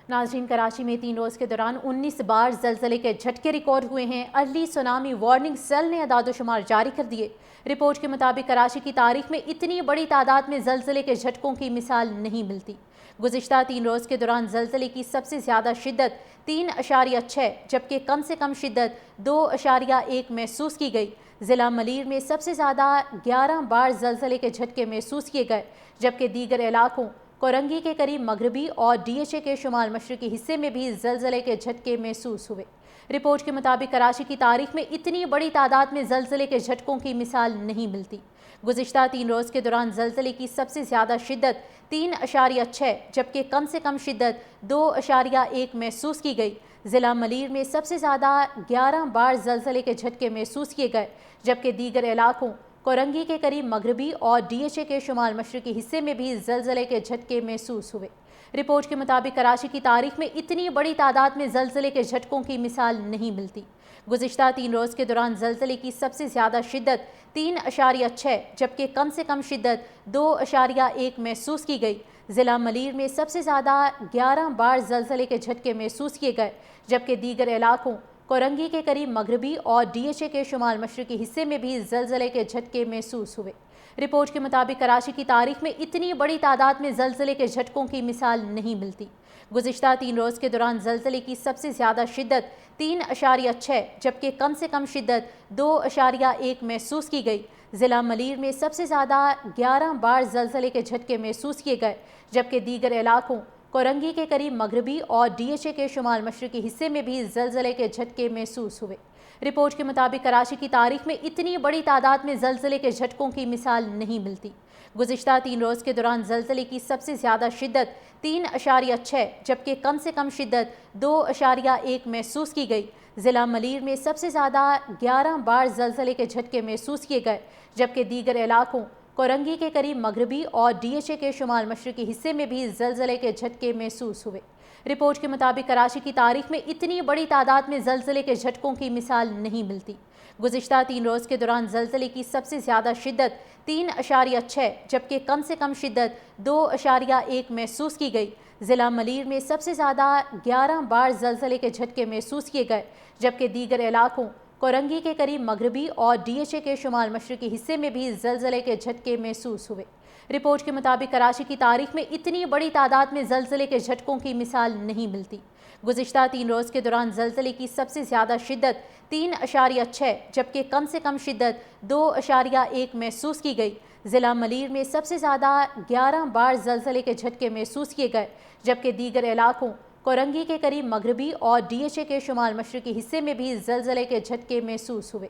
ناظرین، کراچی میں 3 روز کے دوران 19 بار زلزلے کے جھٹکے ریکارڈ ہوئے ہیں۔ ارلی سونامی وارننگ سیل نے اعداد و شمار جاری کر دیے۔ رپورٹ کے مطابق کراچی کی تاریخ میں اتنی بڑی تعداد میں زلزلے کے جھٹکوں کی مثال نہیں ملتی۔ گزشتہ 3 روز کے دوران زلزلے کی سب سے زیادہ شدت 3.6 جبکہ کم سے کم شدت 2.1 محسوس کی گئی۔ ضلع ملیر میں سب سے زیادہ 11 بار زلزلے کے جھٹکے محسوس کیے گئے، جبکہ دیگر علاقوں کورنگی کے قریب مغربی اور ڈی ایچ اے کے شمال مشرقی حصے میں بھی زلزلے کے جھٹکے محسوس ہوئے۔ رپورٹ کے مطابق کراچی کی تاریخ میں اتنی بڑی تعداد میں زلزلے کے جھٹکوں کی مثال نہیں ملتی۔ گزشتہ 3 روز کے دوران زلزلے کی سب سے زیادہ شدت 3.6 جبکہ کم سے کم شدت 2.1 محسوس کی گئی۔ ضلع ملیر میں سب سے زیادہ 11 بار زلزلے کے جھٹکے محسوس کیے گئے، جبکہ دیگر علاقوں کورنگی کے قریب مغربی اور ڈی ایچ اے کے شمال مشرقی حصے میں بھی زلزلے کے جھٹکے محسوس ہوئے۔ رپورٹ کے مطابق کراچی کی تاریخ میں اتنی بڑی تعداد میں زلزلے کے جھٹکوں کی مثال نہیں ملتی۔ گزشتہ 3 روز کے دوران زلزلے کی سب سے زیادہ شدت 3.6 جبکہ کم سے کم شدت 2.1 محسوس کی گئی۔ ضلع ملیر میں سب سے زیادہ 11 بار زلزلے کے جھٹکے محسوس کیے گئے، جبکہ دیگر علاقوں کورنگی کے قریب مغربی اور ڈی ایچ اے کے شمال مشرقی حصے میں بھی زلزلے کے جھٹکے محسوس ہوئے۔ رپورٹ کے مطابق کراچی کی تاریخ میں اتنی بڑی تعداد میں زلزلے کے جھٹکوں کی مثال نہیں ملتی۔ گزشتہ 3 روز کے دوران زلزلے کی سب سے زیادہ شدت 3.6 جبکہ کم سے کم شدت 2.1 محسوس کی گئی۔ ضلع ملیر میں سب سے زیادہ 11 بار زلزلے کے جھٹکے محسوس کیے گئے، جبکہ دیگر علاقوں کورنگی کے قریب مغربی اور ڈی ایچ اے کے شمال مشرقی حصے میں بھی زلزلے کے جھٹکے محسوس ہوئے۔ رپورٹ کے مطابق کراچی کی تاریخ میں اتنی بڑی تعداد میں زلزلے کے جھٹکوں کی مثال نہیں ملتی۔ گزشتہ 3 روز کے دوران زلزلے کی سب سے زیادہ شدت 3.6 جبکہ کم سے کم شدت 2.1 محسوس کی گئی۔ ضلع ملیر میں سب سے زیادہ 11 بار زلزلے کے جھٹکے محسوس کیے گئے، جبکہ دیگر علاقوں کورنگی کے قریب مغربی اور ڈی ایچ اے کے شمال مشرقی حصے میں بھی زلزلے کے جھٹکے محسوس ہوئے۔ رپورٹ کے مطابق کراچی کی تاریخ میں اتنی بڑی تعداد میں زلزلے کے جھٹکوں کی مثال نہیں ملتی۔ گزشتہ 3 روز کے دوران زلزلے کی سب سے زیادہ شدت 3.6 جبکہ کم سے کم شدت 2.1 محسوس کی گئی۔ ضلع ملیر میں سب سے زیادہ 11 بار زلزلے کے جھٹکے محسوس کیے گئے، جبکہ دیگر علاقوں کورنگی کے قریب مغربی اور ڈی ایچ اے کے شمال مشرقی حصے میں بھی زلزلے کے جھٹکے محسوس ہوئے۔ رپورٹ کے مطابق کراچی کی تاریخ میں اتنی بڑی تعداد میں زلزلے کے جھٹکوں کی مثال نہیں ملتی۔ گزشتہ 3 روز کے دوران زلزلے کی سب سے زیادہ شدت 3.6 جبکہ کم سے کم شدت 2.1 محسوس کی گئی۔ ضلع ملیر میں سب سے زیادہ 11 بار زلزلے کے جھٹکے محسوس کیے گئے، جبکہ دیگر علاقوں کورنگی کے قریب مغربی اور ڈی ایچ اے کے شمال مشرقی حصے میں بھی زلزلے کے جھٹکے محسوس ہوئے۔